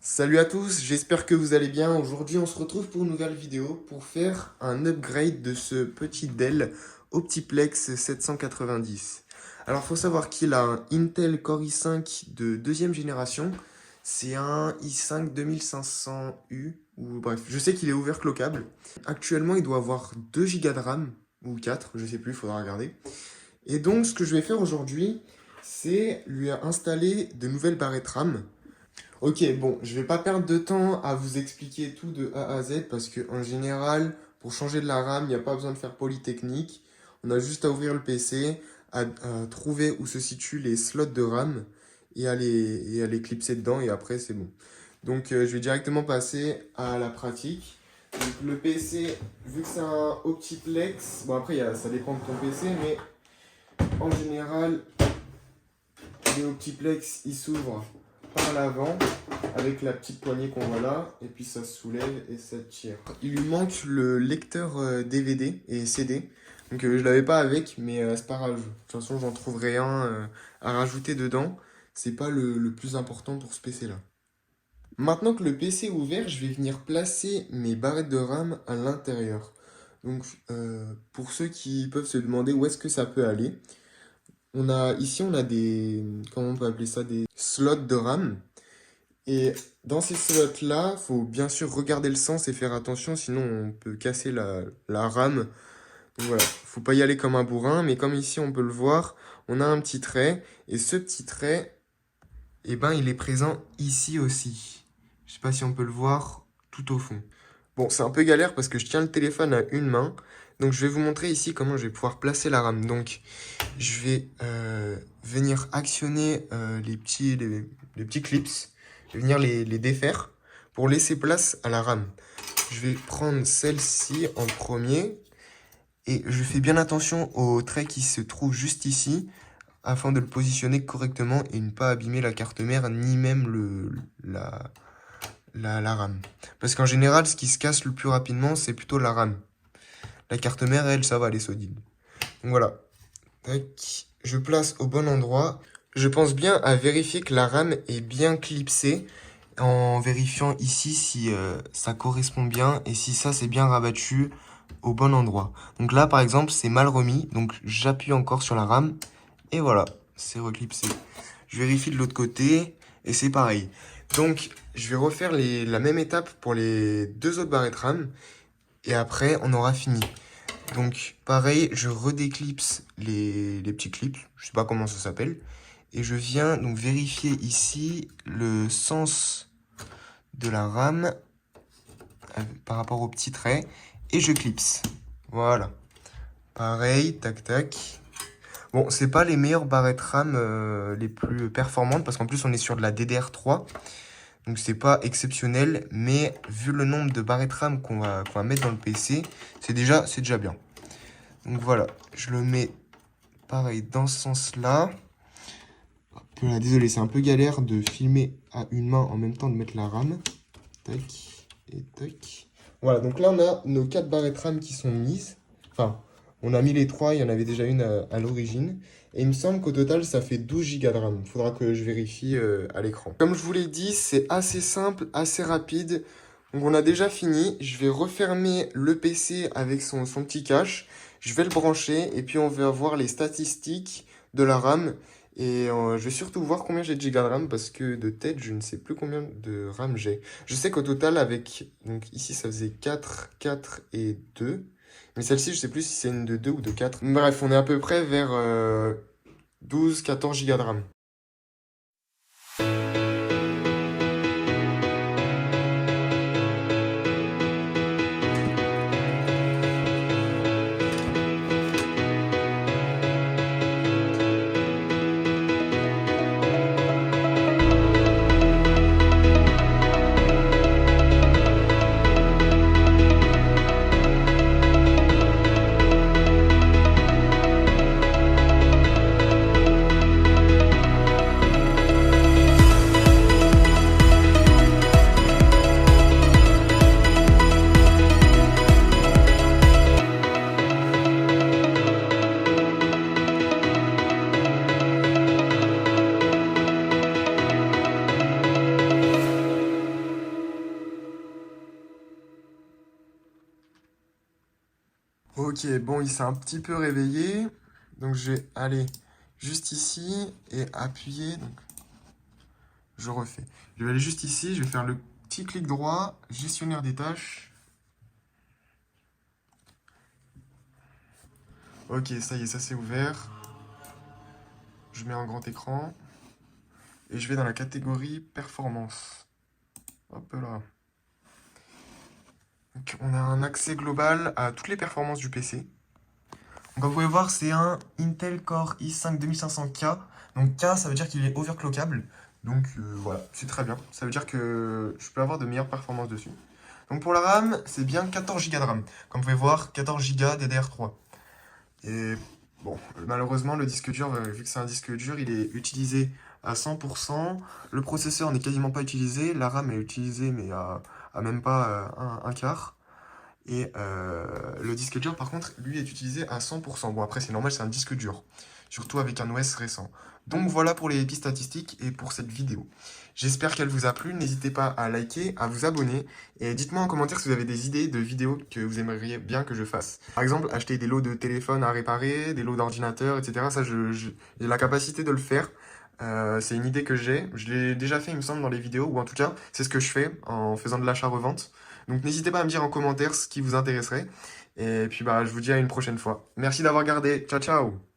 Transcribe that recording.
Salut à tous, j'espère que vous allez bien. Aujourd'hui, on se retrouve pour une nouvelle vidéo pour faire un upgrade de ce petit Dell Optiplex 790. Alors, faut savoir qu'il a un Intel Core i5 de deuxième génération. C'est un i5 2500U, ou bref, je sais qu'il est overclockable. Actuellement, il doit avoir 2 Go de RAM, ou 4, je sais plus, il faudra regarder. Et donc, ce que je vais faire aujourd'hui, c'est lui installer de nouvelles barrettes RAM. Ok, bon, je vais pas perdre de temps à vous expliquer tout de A à Z parce que en général, pour changer de la RAM, il n'y a pas besoin de faire Polytechnique. On a juste à ouvrir le PC, à trouver où se situent les slots de RAM et à les clipser dedans et après c'est bon. Donc je vais directement passer à la pratique. Donc le PC, vu que c'est un Optiplex, bon après ça dépend de ton PC, mais en général, les Optiplex, ils s'ouvrent par l'avant avec la petite poignée qu'on voit là et puis ça se soulève et ça tire. Il lui manque le lecteur DVD et CD, donc je l'avais pas avec, mais c'est pas grave. De toute façon, j'en trouverai un à rajouter dedans. C'est pas le plus important pour ce PC là. Maintenant que le PC est ouvert, je vais venir placer mes barrettes de RAM à l'intérieur. Donc pour ceux qui peuvent se demander où est-ce que ça peut aller, ici on a des, comment on peut appeler ça, des slots de RAM. Et dans ces slots-là, faut bien sûr regarder le sens et faire attention, sinon on peut casser la RAM. Donc voilà, faut pas y aller comme un bourrin, mais comme ici on peut le voir, on a un petit trait, et ce petit trait, eh ben, il est présent ici aussi. Je sais pas si on peut le voir tout au fond. Bon, c'est un peu galère parce que je tiens le téléphone à une main, donc je vais vous montrer ici comment je vais pouvoir placer la RAM. Donc, je vais venir actionner les petits clips. Je vais venir les défaire pour laisser place à la RAM. Je vais prendre celle-ci en premier et je fais bien attention au trait qui se trouve juste ici afin de le positionner correctement et ne pas abîmer la carte mère ni même la RAM. Parce qu'en général, ce qui se casse le plus rapidement, c'est plutôt la RAM. La carte mère, elle, ça va, elle est solide. Donc voilà. Tac. Je place au bon endroit. Je pense bien à vérifier que la RAM est bien clipsée en vérifiant ici si ça correspond bien et si ça c'est bien rabattu au bon endroit. Donc là par exemple c'est mal remis, donc j'appuie encore sur la RAM et voilà, c'est reclipsé. Je vérifie de l'autre côté et c'est pareil. Donc je vais refaire la même étape pour les deux autres barrettes RAM et après on aura fini. Donc pareil, je redéclipse les petits clips, je sais pas comment ça s'appelle. Et je viens donc vérifier ici le sens de la RAM par rapport au petit trait. Et je clipse. Voilà. Pareil, tac tac. Bon, c'est pas les meilleures barrettes RAM les plus performantes parce qu'en plus on est sur de la DDR3. Donc c'est pas exceptionnel, mais vu le nombre de barrettes RAM qu'on va mettre dans le PC, c'est déjà bien. Donc voilà, je le mets pareil dans ce sens-là. Voilà, désolé, c'est un peu galère de filmer à une main en même temps de mettre la RAM. Tac et tac. Voilà, donc là on a nos 4 barrettes RAM qui sont mises. Enfin, on a mis les 3, il y en avait déjà une à l'origine. Et il me semble qu'au total ça fait 12 Go de RAM. Il faudra que je vérifie à l'écran. Comme je vous l'ai dit, c'est assez simple, assez rapide. Donc on a déjà fini. Je vais refermer le PC avec son petit cache. Je vais le brancher et puis on va voir les statistiques de la RAM. Et je vais surtout voir combien j'ai de gigas de RAM parce que de tête, je ne sais plus combien de RAM j'ai. Je sais qu'au total, donc ici, ça faisait 4, 4 et 2. Mais celle-ci, je ne sais plus si c'est une de 2 ou de 4. Bref, on est à peu près vers 12, 14 gigas de RAM. Ok, bon, il s'est un petit peu réveillé. Donc je vais aller juste ici et appuyer. Donc je refais. Je vais aller juste ici, je vais faire le petit clic droit, gestionnaire des tâches. Ok, ça y est, ça s'est ouvert. Je mets un grand écran. Et je vais dans la catégorie performance. Hop là. Donc, on a un accès global à toutes les performances du PC. Donc, comme vous pouvez voir, c'est un Intel Core i5 2500K. Donc K, ça veut dire qu'il est overclockable. Donc voilà, c'est très bien. Ça veut dire que je peux avoir de meilleures performances dessus. Donc pour la RAM, c'est bien 14 Go de RAM. Comme vous pouvez voir, 14 Go DDR3. Et bon, malheureusement, le disque dur, vu que c'est un disque dur, il est utilisé à 100%. Le processeur n'est quasiment pas utilisé. La RAM est utilisée, mais à même pas un quart. Et le disque dur, par contre, lui, est utilisé à 100%. Bon, après, c'est normal, c'est un disque dur. Surtout avec un OS récent. Donc voilà pour les pistes statistiques et pour cette vidéo. J'espère qu'elle vous a plu. N'hésitez pas à liker, à vous abonner. Et dites-moi en commentaire si vous avez des idées de vidéos que vous aimeriez bien que je fasse. Par exemple, acheter des lots de téléphone à réparer, des lots d'ordinateur, etc. Ça, j'ai la capacité de le faire. C'est une idée que j'ai. Je l'ai déjà fait, il me semble, dans les vidéos. Ou en tout cas, c'est ce que je fais en faisant de l'achat-revente. Donc n'hésitez pas à me dire en commentaire ce qui vous intéresserait. Et puis bah, je vous dis à une prochaine fois. Merci d'avoir regardé. Ciao, ciao!